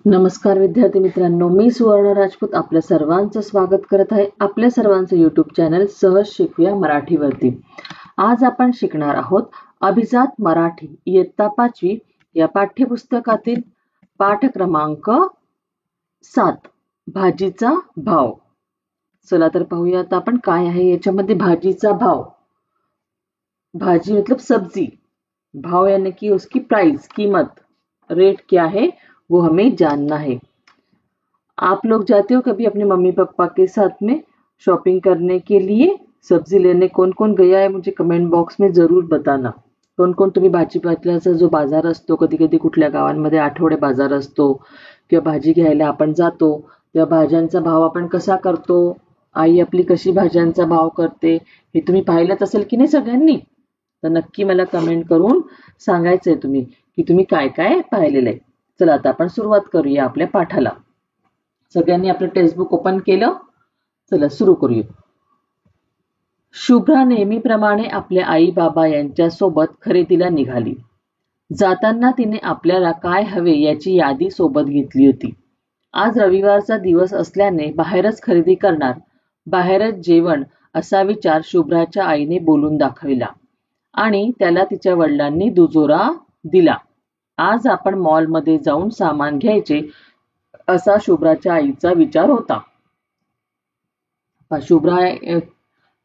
नमस्कार विद्यार्थी मित्रांनो, मी सुवर्ण राजपूत आपल्या सर्वांचं स्वागत करत आहे आपल्या सर्वांचं यूट्यूब चॅनल सहज शिकूया मराठीवरती। आज आपण शिकणार आहोत अभिजात मराठी इयत्ता 5वी या पाठ्यपुस्तकातील पाठ क्रमांक 7 भाजीचा भाव। चला तर पाहूयात आपण काय आहे याच्यामध्ये भाजीचा भाव। भाजी मतलब सब्जी, भाव यानी कि उसकी प्राइस, कीमत, रेट क्या है वो हमें जानना है। आप लोग जाते हो कभी अपने मम्मी पापा के साथ में शॉपिंग करने के लिए? सब्जी लेने कौन कौन गया है मुझे कमेंट बॉक्स में जरूर बताना। कोण कोण तुम्ही भाजीपाल्याचा जो बाजार असतो, कधी कधी कुठल्या गावांमध्ये आठवडे बाजार असतो किंवा भाजी घ्यायला आपण जातो तेव्हा भाज्यांचा भाव आपण कसा करतो, आई आपली कशी भाज्यांचा भाव करते हे तुम्ही पाहिलंच असेल की नाही सगळ्यांनी? तर नक्की मला कमेंट करून सांगायचंय तुम्ही की तुम्ही काय काय पाहिलेलं आहे। चला आता आपण सुरुवात करूया आपल्या पाठाला। सगळ्यांनी आपलं टेक्स्टबुक ओपन केलं? चला सुरू करूया। शुभ्रा नेहमीप्रमाणे आपल्या आई बाबा यांच्या सोबत खरेदीला निघाली। जाताना तिने आपल्याला काय हवे याची यादी सोबत घेतली होती। आज रविवारचा दिवस असल्याने बाहेरच खरेदी करणार, बाहेरच जेवण असा विचार शुभ्राच्या आईने बोलून दाखविला आणि त्याला तिच्या वडिलांनी दुजोरा दिला। आज आपण मॉलमध्ये जाऊन सामान घ्यायचे असा शुभ्राच्या आईचा विचार होता। शुभ्रा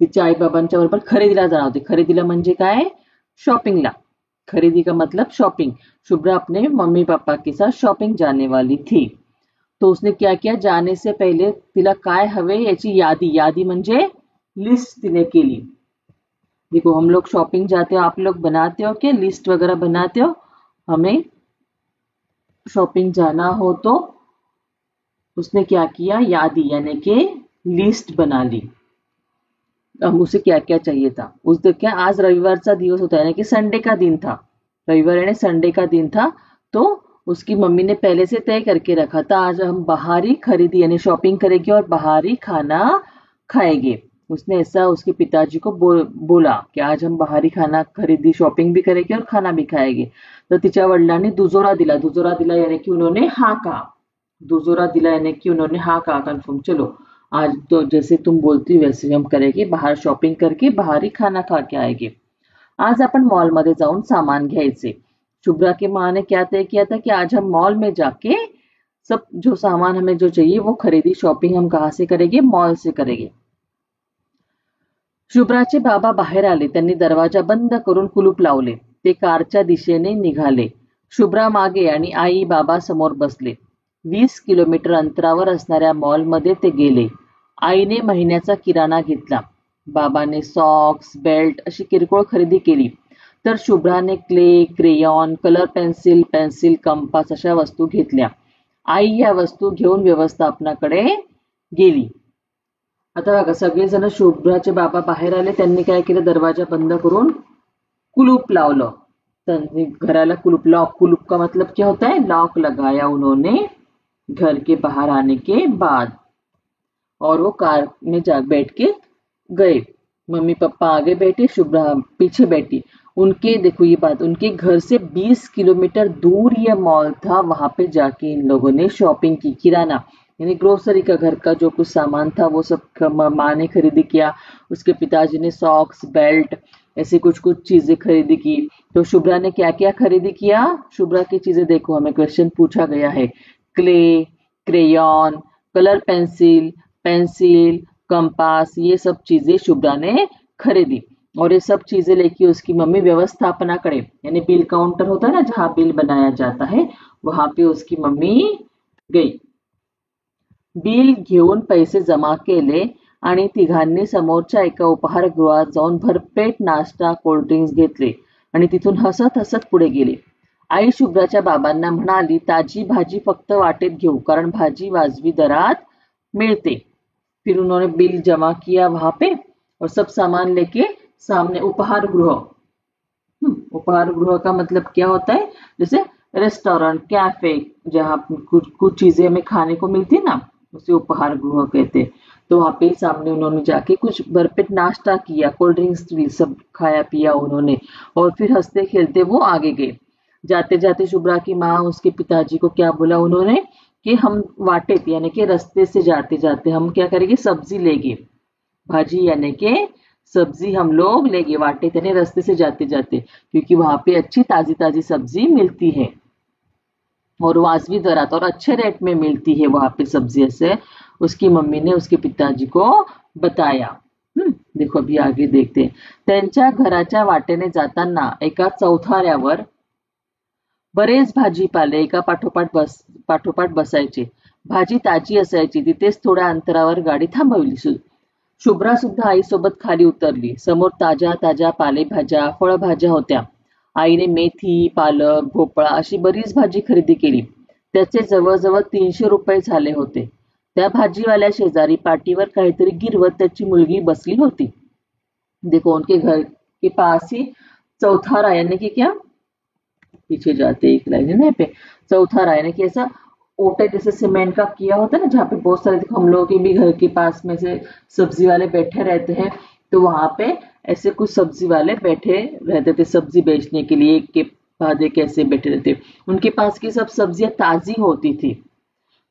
तिच्या आई बाबांच्या बरोबर खरेदीला जाणार होती। खरेदीला म्हणजे काय? शॉपिंगला। खरीदी का मतलब शॉपिंग। शुभ्रा अपने मम्मी पापा के साथ शॉपिंग जाने वाली थी। तो उसने क्या किया, जाने से पहले तिला काय हवे याची यादी म्हणजे लिस्ट तिने केली। देखो हम लोग शॉपिंग जाते हो, आप लोग बनाते हो क्या लिस्ट वगैरह बनाते हो? हमें शॉपिंग जाना हो तो उसने क्या किया, यादी यानी कि लिस्ट बना ली। अब उसे क्या क्या चाहिए था। उस दिन क्या, आज रविवार का दिवस होता है यानी कि संडे का दिन था। रविवार यानी संडे का दिन था, तो उसकी मम्मी ने पहले से तय करके रखा था आज हम बाहरी खरीदी यानी शॉपिंग करेंगे और बाहरी खाना खाएंगे। उसने ऐसा उसके पिताजी को बोला कि आज हम बाहरी खाना खरीदी शॉपिंग भी करेंगे और खाना भी खाएंगे। तो तिच्या वडिलांनी दुजोरा दिला। दुजोरा दिला यानी कि उन्होंने हाँ कहा। दुजोरा दिला यानी कि उन्होंने हाँ कहा, कंफर्म, चलो आज तो जैसे तुम बोलती हो वैसे हम करेंगे, बाहर शॉपिंग करके बाहरी खाना खा के आएंगे। आज अपन मॉल मध्ये जाऊन सामान घ्यायचे। शुभ्रा की माँ ने क्या तय किया था कि आज हम मॉल में जाके सब जो सामान हमें जो चाहिए वो खरीदी शॉपिंग हम कहाँ से करेंगे, मॉल से करेंगे। शुभ्राचे बाबा बाहेर आले। त्यांनी दरवाजा बंद करून कुलूप लावले। ते कारच्या दिशेने निघाले। शुभ्रा मागे आणि आई बाबा समोर बसले। 20 किलोमीटर अंतरावर असणाऱ्या मॉलमध्ये ते गेले। आईने महिन्याचा किराणा घेतला। बाबाने सॉक्स, बेल्ट अशी किरकोळ खरेदी केली। तर शुभ्राने clay, crayon, colour pencil, compass अशा वस्तू घेतल्या। आई या वस्तू घेऊन व्यवस्थापनाकडे गेली। आता बघा सगळेजण शुभ्राचे बाबा बाहेर आले। त्यांनी काय केलं, दरवाजा बंद करून कुलूप लावलं। त्यांनी घराला कुलूप का मतलब क्या होता है, लॉक लगाया उन्होंने घर के बाहर आने के बाद। और वो कार में जा बैठ के गए। मम्मी पापा आगे बैठे, शुभ्रा पीछे बैठी। उनके, देखो ये बात, उनके घर से 20 किलोमीटर दूर ये मॉल था। वहां पे जाके इन लोगों ने शॉपिंग की, किराना यानी ग्रोसरी का, घर का जो कुछ सामान था वो सब माँ ने खरीदी किया। उसके पिताजी ने सॉक्स, बेल्ट ऐसी कुछ चीजें खरीदी की। तो शुभ्रा ने क्या क्या खरीदी किया? शुभ्रा की चीजें देखो, हमें क्वेश्चन पूछा गया है। Clay, crayon, colour pencil, compass, ये सब चीजें शुभ्रा ने खरीदी। और ये सब चीजें लेके उसकी मम्मी व्यवस्थापनाकडे यानी बिल काउंटर होता है ना, जहां बिल बनाया जाता है, वहां पे उसकी मम्मी गई। बिल घेऊन पैसे जमा केले आणि तिघांनी समोरच्या एका उपहारगृहात जाऊन भरपेट नाश्ता, कोल्ड्रिंक्स घेतले आणि तिथून हसत हसत पुढे गेले। आई शुभ्राच्या बाबांना म्हणाली, ताजी भाजी फक्त वाटेत घेऊ, कारण भाजी वाजवी दरात मिळते। फिर उन्होंने बिल जमा किया वहां पे और सब सामान लेके सामने उपहार गृह का मतलब क्या होता है, जैसे रेस्टोरेंट, कैफे, जहाँ कुछ चीजें हमें खाने को मिलती है ना, उसे उपहार गृह कहते हैं। तो वहां पे सामने उन्होंने जाके कुछ भरपेट नाश्ता किया, कोल्ड ड्रिंक्स भी सब खाया पिया उन्होंने, और फिर हंसते खेलते वो आगे गए। जाते जाते शुभ्रा की माँ उसके पिताजी को क्या बोला उन्होंने कि हम वाटेत यानी कि रास्ते से जाते जाते हम क्या करेंगे, सब्जी लेंगे। भाजी यानी कि सब्जी हम लोग लेंगे वाटेत यानी रास्ते से जाते जाते, क्योंकि वहां पे अच्छी ताजी ताजी सब्जी मिलती है और वाजबी दरात और अच्छे रेट में मिलती है वहां पे सब्जी। ऐसे उसकी मम्मी ने उसके पिताजी को बताया। देखो अभी आगे देखते हैं। त्यांच्या घराच्या वाटेने जाताना एका चौथाऱ्यावर बरेच भाजीपाले एका पाठोपाठ बसायचे। भाजी ताजी असायची। तिथेच थोड्या अंतरावर गाडी थांबवली। शुभ्रा सुद्धा आईसोबत खाली उतरली। समोर ताज्या ताज्या पालेभाज्या, फळभाज्या होत्या। आईने मेथी, पालक, भोपळा अशी बरीच भाजी खरेदी केली। त्याचे जवळजवळ 300 रुपये झाले होते। त्या भाजीवाल्या शेजारी पाटीवर काहीतरी गिरवत त्याची मुलगी बसली होती। देखो उनके घर के पास ही चौथारा यानी कि क्या, पीछे जाते एक लाइन है ना पे, चौथारा यानी कि ऐसा ओटे जैसे सीमेंट का किया होता है ना, जहाँ पे बहुत सारे, देखो हम लोगों के भी घर के पास में से सब्जी वाले बैठे रहते हैं, तो वहां पे ऐसे कुछ सब्जी वाले बैठे रहते थे सब्जी बेचने के लिए, एक के बाद एक ऐसे बैठे रहते। उनके पास की सब सब्जियां ताजी होती थी।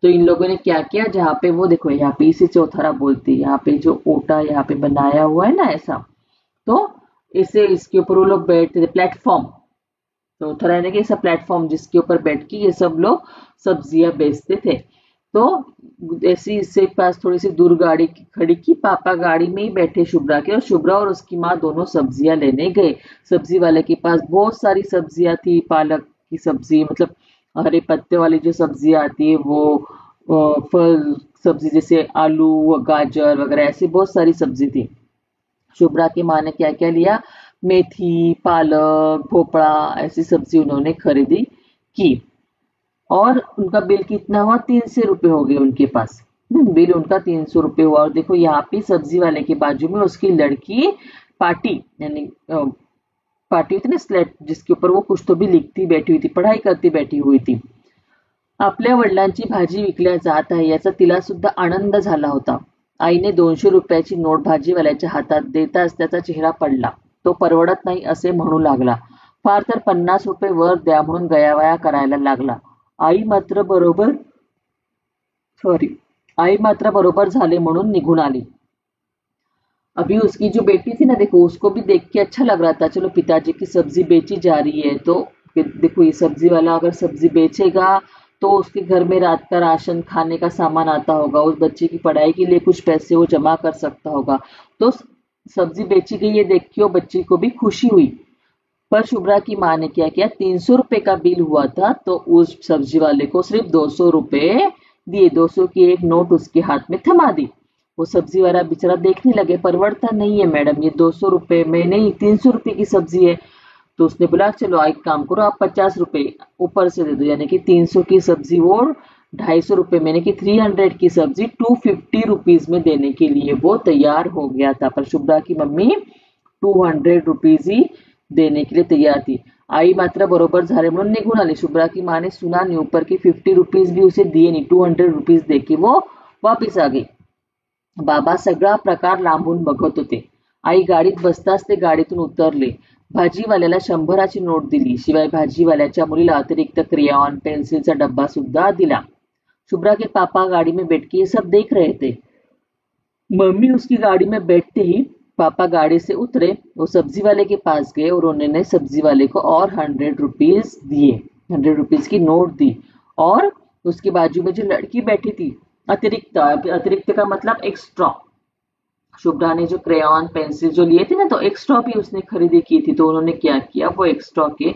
तो इन लोगों ने क्या किया, जहाँ पे वो देखो यहाँ पे इसे चौथारा बोलते हैं, यहाँ पे जो ओटा यहाँ पे बनाया हुआ है ना ऐसा, तो इसे इसके ऊपर वो लोग बैठते थे, प्लेटफॉर्म। चौथारा यानी कि ऐसा प्लेटफॉर्म जिसके ऊपर बैठ के ये सब लोग सब्जियां बेचते थे। तो ऐसी इससे पास थोड़ी सी दूर गाड़ी खड़ी की। पापा गाड़ी में ही बैठे शुभ्रा के, और शुभ्रा और उसकी माँ दोनों सब्जियां लेने गए। सब्जी वाले के पास बहुत सारी सब्जियां थी। पालक की सब्जी, मतलब हरे पत्ते वाली जो सब्जियां आती है वो, फल सब्जी जैसे आलू, गाजर वगैरह ऐसी बहुत सारी सब्जी थी। शुभ्रा की माँ ने क्या क्या लिया, मेथी, पालक, भोपड़ा ऐसी सब्जी उन्होंने खरीदी की। और उनका बिल कितना हुआ, 300 रुपए हो गए उनके पास। बिल उनका 300 रुपए हुआ। और देखो यहाँ पे सब्जी वाले के बाजू में उसकी लड़की पाटी यानी पाटी होती ना स्लेट, जिसके ऊपर वो कुछ तो भी लिखती बैठी हुई थी, पढ़ाई करती बैठी हुई थी। आपल्या वडिलांची भाजी विकल्या जात आहे याचा तिला सुद्धा आनंद झाला होता। आईने 200 रुपयाची नोट भाजीवाल्याच्या हातात देताच त्याचा चेहरा पडला। तो परवडत नाही असे म्हणू लागला। फार तर 50 रुपये वर द्या म्हणून गयावया करायला लागला। आई मात्र बरोबर झाले म्हणून निघून आली। अभी उसकी जो बेटी थी ना, देखो उसको भी देख के अच्छा लग रहा था, चलो पिताजी की सब्जी बेची जा रही है। तो देखो ये सब्जी वाला अगर सब्जी बेचेगा तो उसके घर में रात का राशन, खाने का सामान आता होगा, उस बच्चे की पढ़ाई के लिए कुछ पैसे वो जमा कर सकता होगा। तो सब्जी बेची गई है देख के वो बच्ची को भी खुशी हुई। पर शुभ्रा की माँ ने क्या किया, 300 रुपए का बिल हुआ था तो उस सब्जी वाले को सिर्फ 200 रुपए दिए। 200 की एक नोट उसके हाथ में थमा दी। वो सब्जी वाला बेचारा देखने लगे, परवड़ता नहीं है मैडम, ये 200 रुपए में नहीं, 300 रुपए की सब्जी है। तो उसने बोला चलो एक काम करो, आप 50 रुपए ऊपर से दे दो, यानी कि 300 की सब्जी वो 250 रुपए में, यानी कि 300 की सब्जी 250 रुपीज में देने के लिए वो तैयार हो गया था। पर शुभ्रा की मम्मी 200 रुपीज ही देने के लिए तैयार थी। आई मात्र बरोबर झाले म्हणून निघून आली। शुभ्रा की माँ ने सुना नहीं, ऊपर की 50 रुपीज भी उसे दिए नहीं, 200 रुपीज दे के वो वापिस आ गई। बाबा सगळा प्रकार लांबून बघत होते। आई गाडीत बसताच ते गाडीतून उतरले। भाजीवाल्याला 100ची नोट दिली, शिवाय भाजीवाल्याच्या मुलीला अतिरिक्त क्रेयॉन, पेंसिलचा डब्बा सुद्धा दिला। शुभ्रा के पापा गाड़ी में बैठ के ये सब देख रहे थे। मम्मी उसकी गाड़ी में बैठते ही पापा गाड़ी से उतरे, वो सब्जी वाले के पास गए और उन्होंने सब्जी वाले को और 100 रुपीज दिए, 100 रुपीज की नोट दी। और उसके बाजू में जो लड़की बैठी थी, अतिरिक्त का मतलब एक्स्ट्रा, शुभ्रा ने जो क्रेयॉन पेंसिल जो लिए थे ना, तो एक्स्ट्रा भी उसने खरीदी की थी। तो उन्होंने क्या किया, वो एक्स्ट्रा के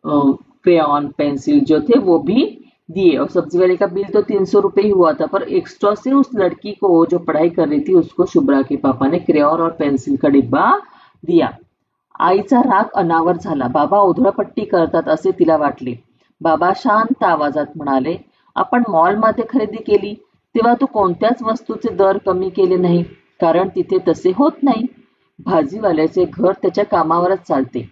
क्रेयॉन पेंसिल जो थे वो भी दिए। और सब्जी वाले का बिल तो 300 रुपए ही हुआ था, पर एक्स्ट्रा से उस लड़की को जो पढ़ाई कर रही थी उसको शुभ्रा के पापा ने क्रेयॉन और पेंसिल का डिब्बा दिया। आईचा राग अनावर झाला। बाबा उधळपट्टी करतात असे तिला वाटले। बाबा शांत आवाजात म्हणाले, आपण मॉलमध्ये खरेदी केली तेव्हा तू कोणत्याच वस्तूचे दर कमी केले नाही, कारण तिथे तसे होत नाही। भाजीवाल्याचे घर त्याच्या कामावरच चालते।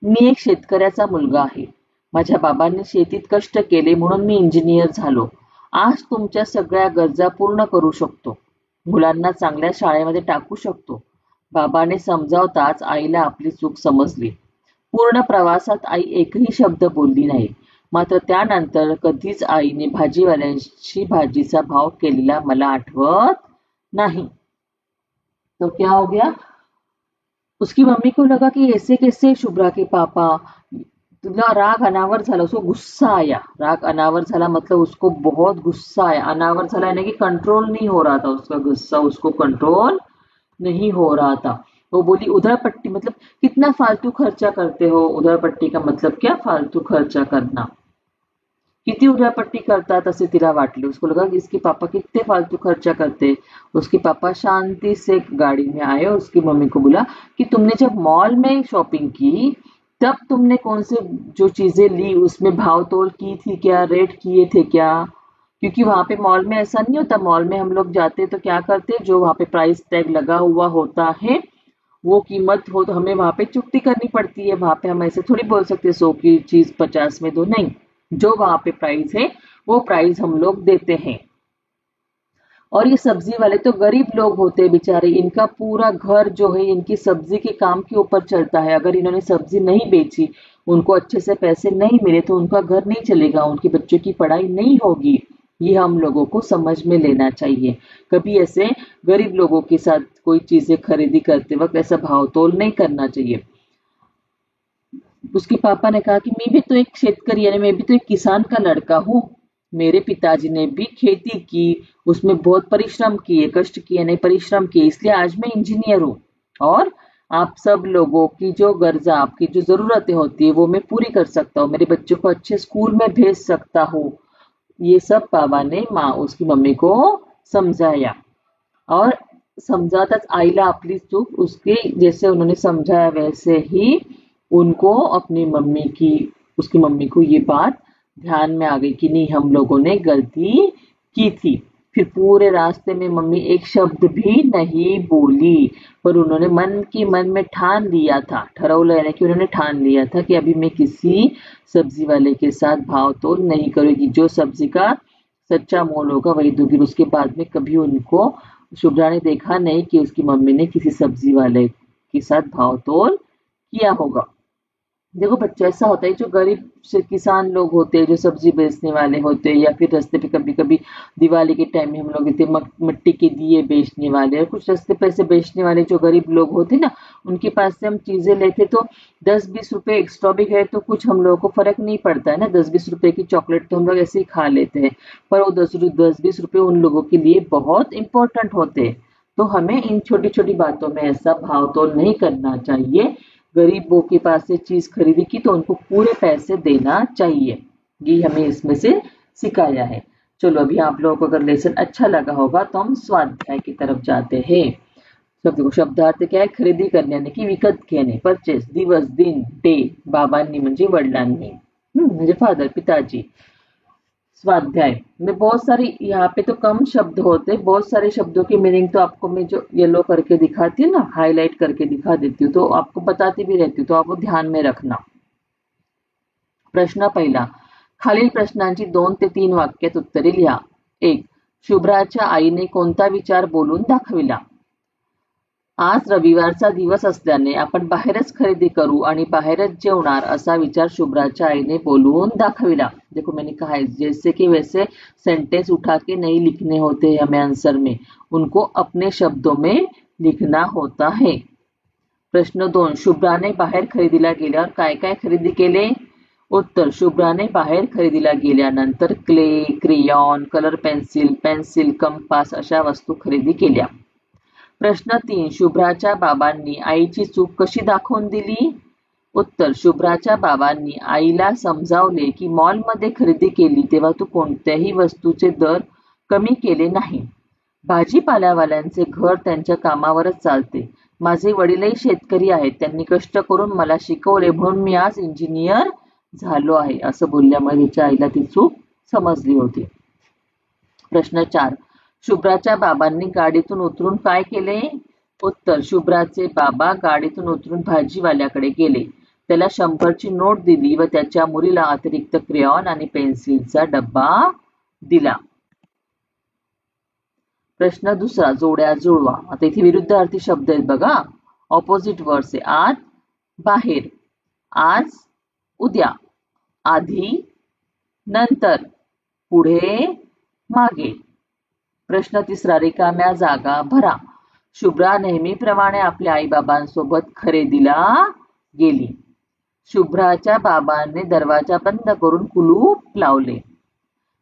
मी एक शेतकऱ्याचा मुलगा आहे। माझ्या बाबांनी शेतीत कष्ट केले म्हणून मी इंजिनियर झालो। आज तुमच्या सगळ्या गरजा पूर्ण करू शकतो, मुलांना चांगल्या शाळेमध्ये टाकू शकतो। बाबाने समजावताच आईला आपली चूक समजली। पूर्ण प्रवासात आई एकही शब्द बोलली नाही। मात्र त्यानंतर कधीच आईने भाजीवाल्यांशी भाजीचा भाव केलेला मला आठवत नहीं। तो क्या हो गया, उसकी मम्मी को लगा कि ऐसे कैसे शुभ्रा के पापा, तुला राग अनावर झाला, उसको गुस्सा आया। राग अनावर झाला मतलब उसको बहुत गुस्सा आया। अनावर झाला यानी कि कंट्रोल नहीं हो रहा था उसका गुस्सा, उसको कंट्रोल नहीं हो रहा था। वो बोली उधर पट्टी मतलब कितना फालतू खर्चा करते हो। उधर पट्टी का मतलब क्या, फालतू खर्चा करना। किती उधळपट्टी करतात असे तिला वाटले। उसको लगा कि इसके पापा कितने फालतू खर्चा करते। उसके पापा शांति से गाड़ी में आए और उसकी मम्मी को बोला कि तुमने जब मॉल में शॉपिंग की तब तुमने कौन से जो चीजें ली उसमें भाव तोल की थी क्या, रेट किए थे क्या? क्योंकि वहां पे मॉल में ऐसा नहीं होता। मॉल में हम लोग जाते तो क्या करते, जो वहां पे प्राइस टैग लगा हुआ होता है वो कीमत हो तो हमें वहां पे चुकती करनी पड़ती है। वहां पे हम ऐसे थोड़ी बोल सकते 100 की चीज 50 में दो, नहीं, जो वहां पे प्राइस है वो प्राइस हम लोग देते हैं। और ये सब्जी वाले तो गरीब लोग होते हैं बेचारे, इनका पूरा घर जो है इनकी सब्जी के काम के ऊपर चलता है। अगर इन्होंने सब्जी नहीं बेची, उनको अच्छे से पैसे नहीं मिले तो उनका घर नहीं चलेगा, उनके बच्चों की पढ़ाई नहीं होगी। ये हम लोगों को समझ में लेना चाहिए। कभी ऐसे गरीब लोगों के साथ कोई चीजें खरीदी करते वक्त ऐसा भाव तोल नहीं करना चाहिए। उसके पापा ने कहा कि मैं भी तो एक शेतकरी यानी मैं भी तो एक किसान का लड़का हूँ। मेरे पिताजी ने भी खेती की, उसमें बहुत परिश्रम किए, कष्ट किए, नहीं परिश्रम किए, इसलिए आज मैं इंजीनियर हूँ। और आप सब लोगों की जो गर्जा, आपकी जो जरूरतें होती है वो मैं पूरी कर सकता हूँ, मेरे बच्चों को अच्छे स्कूल में भेज सकता हूँ। ये सब बाबा ने माँ उसकी मम्मी को समझाया। और समजावतात आईला आपली चूक, उसके जैसे उन्होंने समझाया वैसे ही उनको अपनी मम्मी की, उसकी मम्मी को ये बात ध्यान में आ गई कि नहीं हम लोगों ने गलती की थी। फिर पूरे रास्ते में मम्मी एक शब्द भी नहीं बोली, पर उन्होंने मन में ठान लिया था, ठरवलं यानी कि उन्होंने ठान लिया था कि अभी मैं किसी सब्जी वाले के साथ भाव तोल नहीं करूंगी, जो सब्जी का सच्चा मोल होगा वही दूंगी। उसके बाद में कभी उनको शुभ्रा ने देखा नहीं कि उसकी मम्मी ने किसी सब्जी वाले के साथ भाव तोल किया होगा। देखो बच्चा ऐसा होता है, जो गरीब से किसान लोग होते हैं, जो सब्जी बेचने वाले होते हैं, या फिर रास्ते पे कभी कभी दिवाली के टाइम में हम लोग इतने मिट्टी के दिए बेचने वाले, और कुछ रास्ते पे ऐसे बेचने वाले जो गरीब लोग होते ना, उनके पास से हम चीजें लेते तो 10-20 रुपए एक्स्ट्रा भी गए तो कुछ हम लोगों को फर्क नहीं पड़ता है ना। 10-20 रुपए की चॉकलेट तो हम लोग ऐसे ही खा लेते हैं, पर वो 10-20 रुपए उन लोगों के लिए बहुत इंपॉर्टेंट होते हैं। तो हमें इन छोटी छोटी बातों में ऐसा भाव तोल नहीं करना चाहिए। गरीबों के पास से चीज खरीदी की तो उनको पूरे पैसे देना चाहिए। ये हमें इसमें से सिखाया है। चलो अभी आप लोगों को अगर लेसन अच्छा लगा होगा तो हम स्वाध्याय की तरफ जाते हैं। शब्दार्थ क्या आहे, खरेदी करणे यानी की विकत घेणे, परचेस, दिवस, दिन, डे, बाबांनी म्हणजे वडिलांनी, म्हणजे फादर, पिताजी। स्वाध्याय में बहुत सारी, यहाँ पे तो कम शब्द होते, बहुत सारे शब्दों की मीनिंग तो आपको मैं जो येलो करके दिखाती हूँ ना, हाईलाइट करके दिखा देती हूँ, तो आपको बताती भी रहती हूँ, तो आपको ध्यान में रखना। प्रश्न पहिला, खालील प्रश्नांची 2 ते 3 वाक्यात उत्तरे लिहा। 1. शुभ्राच्या आईने कोणता विचार बोलून दाखविला? आज रविवारचा दिवस असल्याने आपण बाहेरच खरेदी करू आणि बाहेरच जेवणार असा विचार शुभ्राच्या आईने बोलून दाखविला। देखो मैंने कहा है जैसे कि वैसे सेंटेंस उठा के नहीं लिखने होते हमें आंसर में, उनको अपने शब्दों में लिखना होता है। प्रश्न 2, शुभ्राने बाहेर खरेदीला गेल्यावर काय काय खरेदी केले? उत्तर, शुभ्राने बाहेर खरेदीला गेल्यानंतर clay, crayon, colour pencil, pencil, compass अशा वस्तू खरेदी केल्या। प्रश्न 3, शुभ्राच्या बाबांनी आईची चूक कशी दाखवून दिली? उत्तर, शुभ्राच्या बाबांनी आईला समजावले की मॉलमध्ये खरेदी केली तेव्हा तू कोणत्याही वस्तूचे दर कमी केले नाही। भाजीपाल्यावाल्यांचे घर त्यांच्या कामावरच चालते। माझे वडीलही शेतकरी आहेत, त्यांनी कष्ट करून मला शिकवले म्हणून मी आज इंजिनियर झालो आहे, असं बोलल्यामुळे तिच्या आईला ती चूक समजली होती। प्रश्न 4, शुभ्राच्या बाबांनी गाडीतून उतरून काय केले? उत्तर, शुभ्राचे बाबा गाडीतून उतरून भाजीवाल्याकडे गेले, त्याला 100ची नोट दिली व त्याच्या मुलीला अतिरिक्त क्रेयॉन आणि पेन्सिलचा डब्बा दिला। प्रश्न दुसरा, जोड्या जुळवा। आता इथे विरुद्धार्थी शब्द आहेत बघा, ऑपोजिट वर्ड्स आहे। आत, बाहेर, आज, उद्या, आधी, नंतर, पुढे, मागे. प्रश्न तिसरा, रिकाम्या जागा भरा. शुभ्रा नेहमीप्रमाणे आपल्या आईबाबांसोबत खरेदीला गेली. शुभ्राच्या बाबांनी दरवाजा बंद करून कुलूप लावले.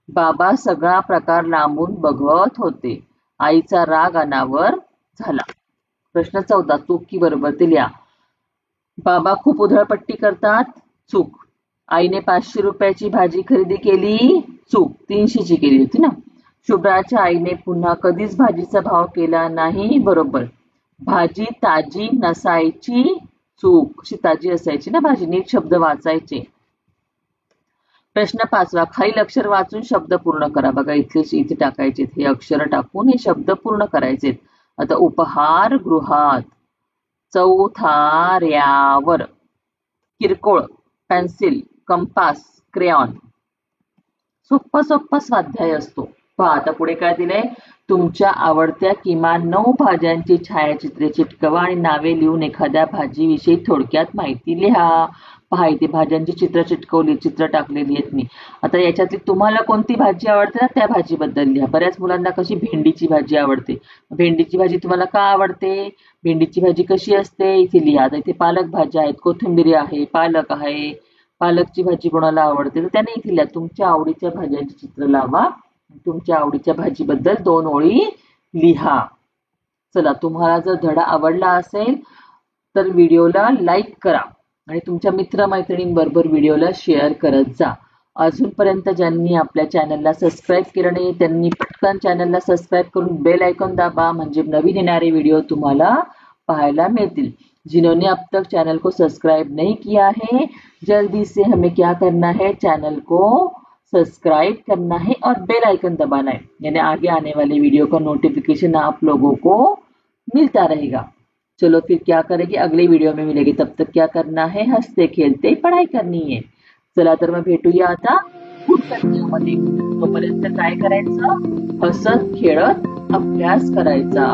बाबा सगळा प्रकार लांबून बघत होते. आईचा राग अनावर झाला. प्रश्न 14, चूक की बरोबर ते लिहा. बाबा खूप उधळपट्टी करतात. चूक. आईने 500 रुपयाची भाजी खरेदी केली. चूक. 300 ची केली होती ना. शुभ्राच्या आईने पुन्हा कधीच भाजीचा भाव केला नाही. बरोबर. भाजी ताजी नसायची. चूक. अशी ताजी असायची ना भाजी. नीट शब्द वाचायचे. प्रश्न 5, खालील अक्षर वाचून शब्द पूर्ण करा. बघा इथे टाकायचे. हे अक्षर टाकून हे शब्द पूर्ण करायचे. आता उपहार गृहात, चौथाऱ्यावर, किरकोळ, पेन्सिल, कंपास, क्रेयॉन. सोप्पा स्वाध्याय असतो. पहा आता पुढे काय दिलंय. तुमच्या आवडत्या किमान 9 भाज्यांची छायाचित्रे चिटकवा आणि नावे लिहून एखाद्या भाजीविषयी थोडक्यात माहिती लिहा. पहा इथे भाज्यांची चित्र चिटकवली, चित्र टाकलेली आहेत मी. आता याच्यातली तुम्हाला कोणती भाजी आवडते ना त्या भाजीबद्दल लिहा. बऱ्याच मुलांना कशी भेंडीची भाजी आवडते. भेंडीची भाजी तुम्हाला का आवडते, भेंडीची भाजी कशी असते इथे लिहा. आता इथे पालक भाज्या आहेत, कोथिंबीर आहे, पालक आहे. पालकची भाजी कोणाला आवडते तर त्याने इथे लिहा. तुमच्या आवडीच्या भाज्यांची चित्र लावा. तुमच्या आवडीच्या भाजीबद्दल 2 ओळी लिहा. चला, तुम्हाला जर धडा आवडला असेल तर व्हिडिओला लाईक करा आणि तुमच्या मित्रमैत्रिणींबरोबर व्हिडिओला शेअर करत जा. अजूनपर्यंत ज्यांनी आपल्या चॅनलला सबस्क्राईब केलं नाही त्यांनी पटकन चॅनलला सबस्क्राईब करून बेल आयकॉन दाबा. म्हणजे नवीन येणारे व्हिडिओ तुम्हाला पाहायला मिळतील. जिन्होंने अब तक चैनल को सब्सक्राइब नहीं किया है, जल्दी से हमें क्या करना है, चैनल को सब्सक्राइब करना है और बेल आइकन दबाना है. यानी आगे आने वाले वीडियो का नोटिफिकेशन आप लोगों को मिलता रहेगा. चलो फिर क्या करेंगे, अगले वीडियो में मिलेंगे. तब तक क्या करना है, हंसते खेळते पढ़ाई करनी है. चला तर मग भेटूया आता पुढच्या व्हिडिओमध्ये. तोपर्यंत काय करायचं, हसत खेळत अभ्यास करायचा.